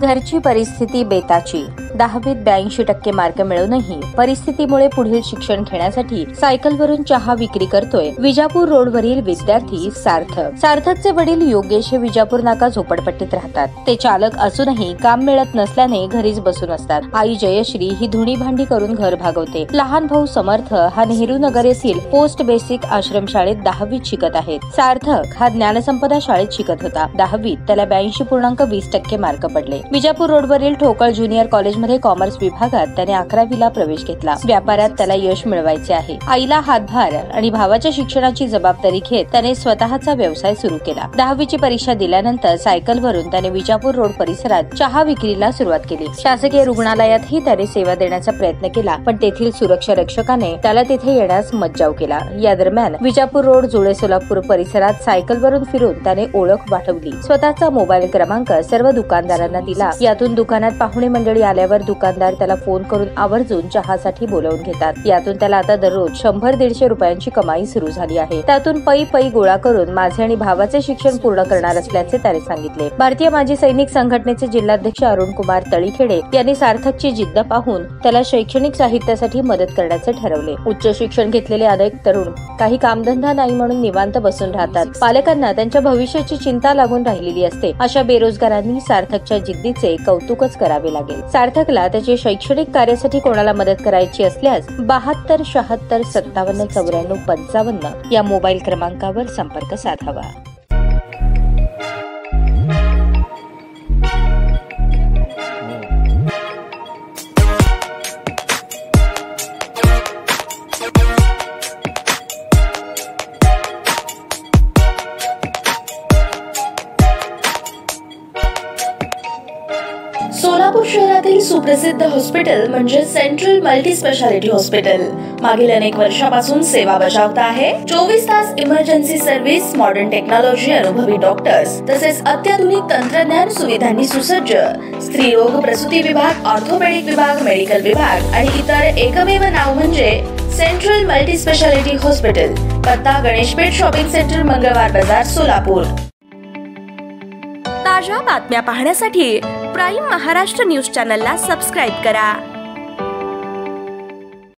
घरची परिस्थिती बेताची. 10वीत 82% मार्क मिळवूनही परिस्थितीमुळे पुढील शिक्षण घेण्यासाठी सायकलवरून चहा विक्री करतोय विजापूर रोडवरील विद्यार्थी सार्थक. सार्थकचे वडील योगेश हे विजापूर नाका झोपडपट्टीत राहतात. ते चालक असूनही काम मिळत नसल्याने घरीच बसून असतात. आई जयश्री ही धुणी भांडी करून घर भागवते. लहान भाऊ समर्थ हा नेहरू नगर येथील पोस्ट बेसिक आश्रमशाळेत 10वीत शिकत आहे. सार्थक हा ज्ञानसंपदा शाळेत शिकत होता. 10वीत त्याला 82.20% मार्क पडले. विजापूर रोडवरील ठोकळ ज्युनियर कॉलेजमध्ये कॉमर्स विभागात त्याने 11वीला प्रवेश घेतला. व्यापारात त्याला यश मिळवायचे आहे. आईला हातभार आणि भावाच्या शिक्षणाची जबाबदारी घेत त्याने स्वतःचा व्यवसाय सुरू केला. 10वीची परीक्षा दिल्यानंतर सायकलवरून त्याने विजापूर रोड परिसरात चहा विक्रीला सुरुवात केली. शासकीय रुग्णालयातही त्याने सेवा देण्याचा प्रयत्न केला, पण तेथील सुरक्षा रक्षकाने त्याला तिथे येण्यास मज्जाव केला. या दरम्यान विजापूर रोड जुळे सोलापूर परिसरात सायकलवरून फिरून त्याने ओळख वाढवली. स्वतःचा मोबाईल क्रमांक सर्व दुकानदारांना दिला. यातून दुकानात पाहुणे मंडळी आल्यावर दुकानदार त्याला फोन करून आवर्जून चहासाठी बोलावून घेतात. यातून त्याला आता दररोज 100-150 रुपयांची कमाई सुरू झाली आहे. त्यातून पै गोळा करून माझे आणि भावाचे शिक्षण पूर्ण करणार असल्याचे त्याने सांगितले. भारतीय माजी सैनिक संघटनेचे जिल्हाध्यक्ष अरुण कुमार तळीखेडे यांनी सार्थकची जिद्द पाहून त्याला शैक्षणिक साहित्यासाठी मदत करण्याचे ठरवले. उच्च शिक्षण घेतलेले अनेक तरुण काही कामधंदा नाही म्हणून निवांत बसून राहतात. पालकांना त्यांच्या भविष्याची चिंता लागून राहिलेली असते. अशा बेरोजगारांनी सार्थकच्या जिद्दीचे कौतुकच करावे लागेल. सार्थकला त्याचे शैक्षणिक कार्यासाठी कोणाला मदत करायची असल्यास 72 76 57 94 55 या मोबाईल क्रमांकावर संपर्क साधावा. सोलापूर शहरातील सुप्रसिद्ध हॉस्पिटल म्हणजे सेंट्रल मल्टी स्पेशालिटी हॉस्पिटल मागील अनेक वर्षापासून सेवा बजावत आहे. 24 तास इमर्जन्सी सर्व्हिस, मॉडर्न टेक्नॉलॉजी, अनुभवी डॉक्टर्स तसेच अत्याधुनिक तंत्रज्ञान सुविधांनी सुसज्ज स्त्रीरोग प्रसूती विभाग, ऑर्थोपेडिक विभाग, मेडिकल विभाग आणि इतर एकमेव नाव म्हणजे सेंट्रल मल्टी स्पेशालिटी हॉस्पिटल. पत्ता गणेशपेठ शॉपिंग सेंटर, मंगळवार बाजार, सोलापूर. ताज्या बातम्या पाहण्यासाठी प्राईम महाराष्ट्र न्यूज चॅनलला सबस्क्राईब करा.